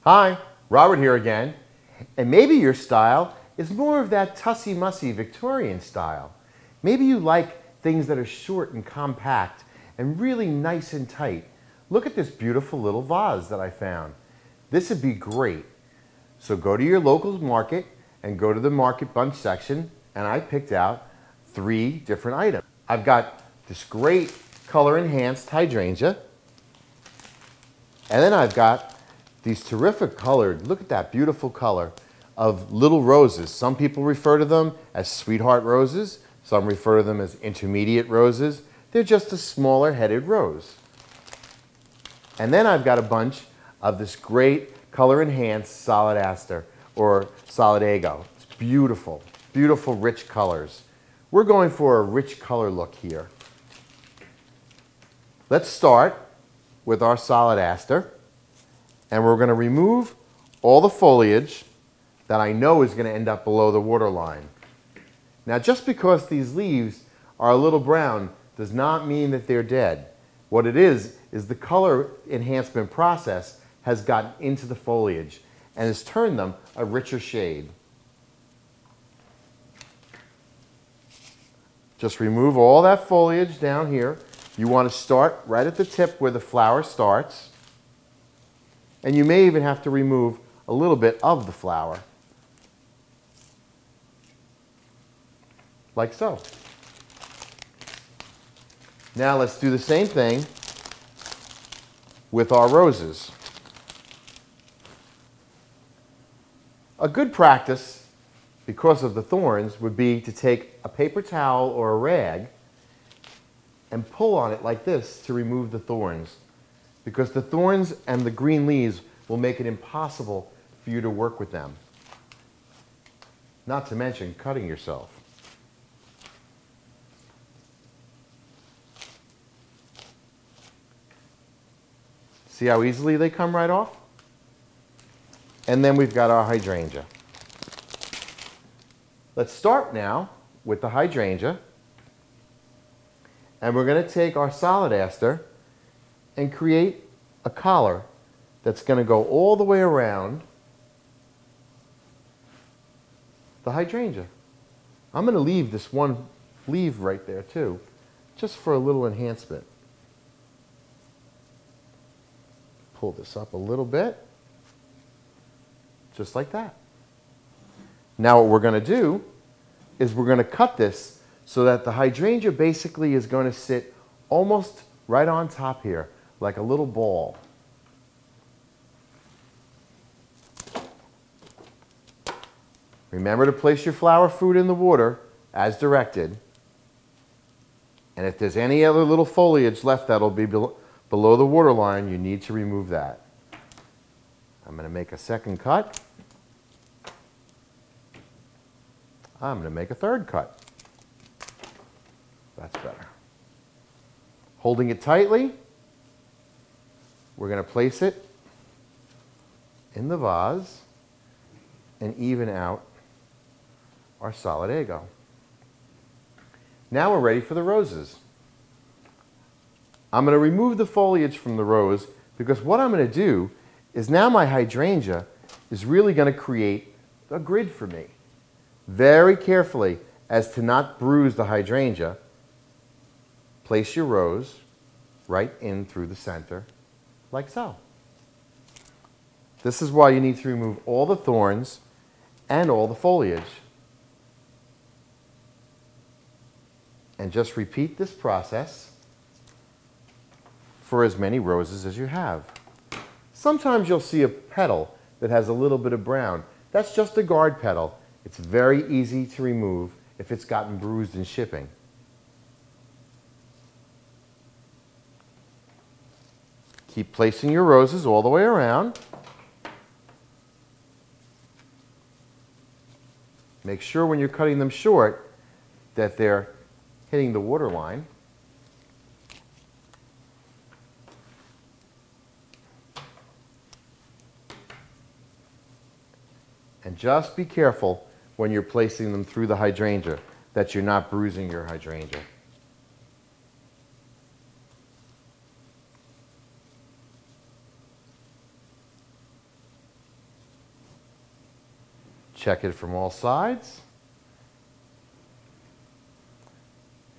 Hi, Robert here again. And maybe your style is more of that tussy-mussy Victorian style. Maybe you like things that are short and compact and really nice and tight. Look at this beautiful little vase that I found. This would be great. So go to your local market and go to the market bunch section, and I picked out 3 different items. I've got this great color enhanced hydrangea, and then I've got these terrific colored, look at that beautiful color of little roses. Some people refer to them as sweetheart roses. Some refer to them as intermediate roses. They're just a smaller headed rose. And then I've got a bunch of this great color enhanced solid aster or solidago. It's beautiful, beautiful rich colors. We're going for a rich color look here. Let's start with our solid aster. And we're going to remove all the foliage that I know is going to end up below the water line. Now, just because these leaves are a little brown does not mean that they're dead. What it is the color enhancement process has gotten into the foliage and has turned them a richer shade. Just remove all that foliage down here. You want to start right at the tip where the flower starts. And you may even have to remove a little bit of the flower, like so. Now let's do the same thing with our roses. A good practice, because of the thorns, would be to take a paper towel or a rag and pull on it like this to remove the thorns. Because the thorns and the green leaves will make it impossible for you to work with them. Not to mention cutting yourself. See how easily they come right off? And then we've got our hydrangea. Let's start now with the hydrangea. And we're going to take our solid aster and create a collar that's going to go all the way around the hydrangea. I'm going to leave this one leaf right there too, just for a little enhancement. Pull this up a little bit, just like that. Now what we're going to do is we're going to cut this so that the hydrangea basically is going to sit almost right on top here, like a little ball. Remember to place your flower food in the water as directed. And if there's any other little foliage left that'll be below the water line, you need to remove that. I'm going to make a second cut. I'm going to make a third cut. That's better. Holding it tightly, we're going to place it in the vase and even out our solidago. Now we're ready for the roses. I'm going to remove the foliage from the rose because what I'm going to do is now my hydrangea is really going to create a grid for me. Very carefully, as to not bruise the hydrangea, place your rose right in through the center, like so. This is why you need to remove all the thorns and all the foliage. And just repeat this process for as many roses as you have. Sometimes you'll see a petal that has a little bit of brown. That's just a guard petal. It's very easy to remove if it's gotten bruised in shipping. Keep placing your roses all the way around. Make sure when you're cutting them short that they're hitting the water line. And just be careful when you're placing them through the hydrangea that you're not bruising your hydrangea. Check it from all sides.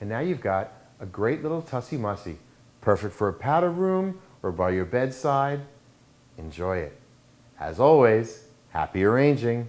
And now you've got a great little tussy-mussy, perfect for a powder room or by your bedside. Enjoy it. As always, happy arranging.